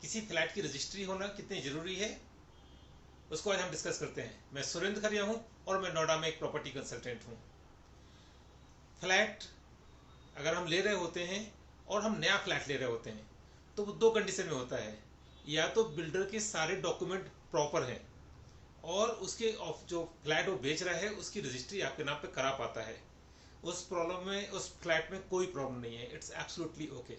किसी फ्लैट की रजिस्ट्री होना कितनी जरूरी है, उसको आज हम डिस्कस करते हैं। मैं सुरेंद्र खरिया हूं और मैं नोएडा में एक प्रॉपर्टी कंसल्टेंट हूं। फ्लैट अगर हम ले रहे होते हैं और हम नया फ्लैट ले रहे होते हैं तो वो दो कंडीशन में होता है। या तो बिल्डर के सारे डॉक्यूमेंट प्रॉपर हैं और उसके जो फ्लैट वो बेच रहा है उसकी रजिस्ट्री आपके नाम पे करा पाता है, उस फ्लैट में कोई प्रॉब्लम नहीं है, इट्स एब्सोल्युटली ओके।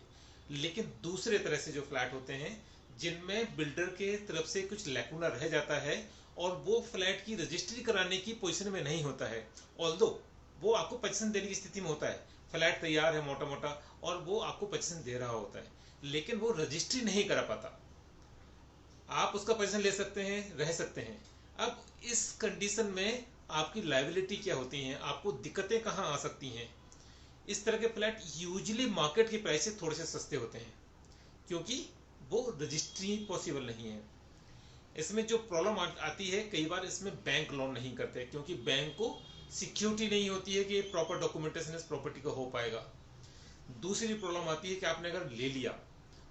लेकिन दूसरे तरह से जो फ्लैट होते हैं जिनमें बिल्डर के तरफ से कुछ लैकुना रह जाता है और वो फ्लैट की रजिस्ट्री कराने की पोजीशन में नहीं होता है, ऑल्दो वो आपको पोजीशन देने की स्थिति में होता है, फ्लैट तैयार है मोटा मोटा और वो आपको पोजीशन दे रहा होता है, लेकिन वो रजिस्ट्री नहीं करा पाता। आप उसका पोजीशन ले सकते हैं, रह सकते हैं। अब इस कंडीशन में आपकी लायबिलिटी क्या होती है, आपको दिक्कतें कहाँ आ सकती हैं। इस तरह के फ्लैट यूजुअली मार्केट के प्राइस से थोड़े से सस्ते होते हैं क्योंकि वो रजिस्ट्री पॉसिबल नहीं है। इसमें जो प्रॉब्लम आती है, कई बार इसमें बैंक लोन नहीं करते क्योंकि बैंक को सिक्योरिटी नहीं होती है कि प्रॉपर डॉक्यूमेंटेशन इस प्रॉपर्टी का हो पाएगा। दूसरी प्रॉब्लम आती है कि आपने अगर ले लिया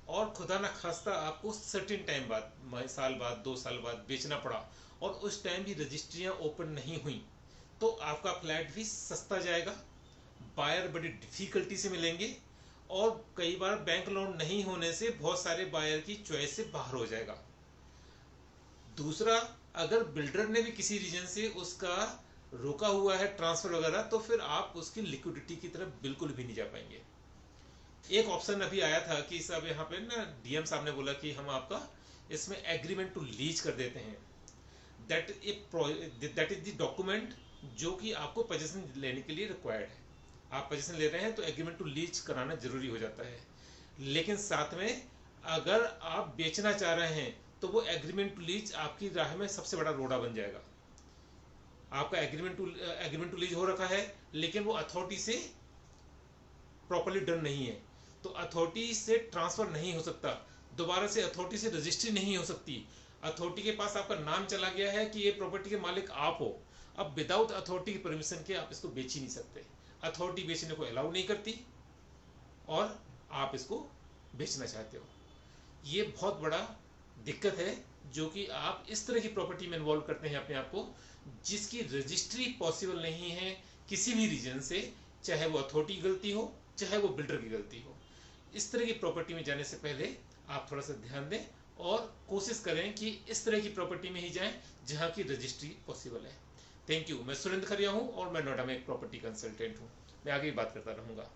और खुदा ना खास्ता आपको सर्टेन टाइम बाद, साल बाद 2 साल बाद बेचना पड़ा और उस टाइम भी रजिस्ट्रियां ओपन नहीं हुई तो आपका फ्लैट भी सस्ता जाएगा, बायर बड़ी डिफिकल्टी से मिलेंगे और कई बार बैंक लोन नहीं होने से बहुत सारे बायर की चॉइस से बाहर हो जाएगा। दूसरा, अगर बिल्डर ने भी किसी रीजन से उसका रोका हुआ है ट्रांसफर वगैरह तो फिर आप उसकी लिक्विडिटी की तरफ बिल्कुल भी नहीं जा पाएंगे। एक ऑप्शन अभी आया था कि सब यहाँ पे ना डीएम साहब ने बोला कि हम आपका इसमें एग्रीमेंट टू लीज कर देते हैं। दैट इज द डॉक्यूमेंट जो कि आपको पोजीशन लेने के लिए रिक्वायर्ड है। आप पोजीशन ले रहे हैं तो एग्रीमेंट टू लीज कराना जरूरी हो जाता है, लेकिन साथ में अगर आप बेचना चाह रहे हैं तो वो एग्रीमेंट टू लीज आपकी राह में सबसे बड़ा रोड़ा बन जाएगा। आपका एग्रीमेंट टू लीज हो रखा है लेकिन वो अथॉरिटी से प्रॉपर्ली डन नहीं है तो अथॉरिटी से ट्रांसफर नहीं हो सकता, दोबारा से अथॉरिटी से रजिस्ट्री नहीं हो सकती। अथॉरिटी के पास आपका नाम चला गया है कि ये प्रॉपर्टी के मालिक आप हो, अब विदाउट अथॉरिटी की परमिशन के आप इसको बेच ही नहीं सकते। अथॉरिटी बेचने को अलाउ नहीं करती और आप इसको बेचना चाहते हो, ये बहुत बड़ा दिक्कत है जो कि आप इस तरह की प्रॉपर्टी में इन्वॉल्व करते हैं अपने आप को जिसकी रजिस्ट्री पॉसिबल नहीं है किसी भी रीजन से, चाहे वो अथॉरिटी की गलती हो चाहे वो बिल्डर की गलती हो। इस तरह की प्रॉपर्टी में जाने से पहले आप थोड़ा सा ध्यान दें और कोशिश करें कि इस तरह की प्रॉपर्टी में ही जाएं जहां की रजिस्ट्री पॉसिबल है। Thank you. मैं सुरेंद्र खरिया हूं और मैं नोएडा में एक प्रॉपर्टी कंसल्टेंट हूं। मैं आगे भी बात करता रहूंगा।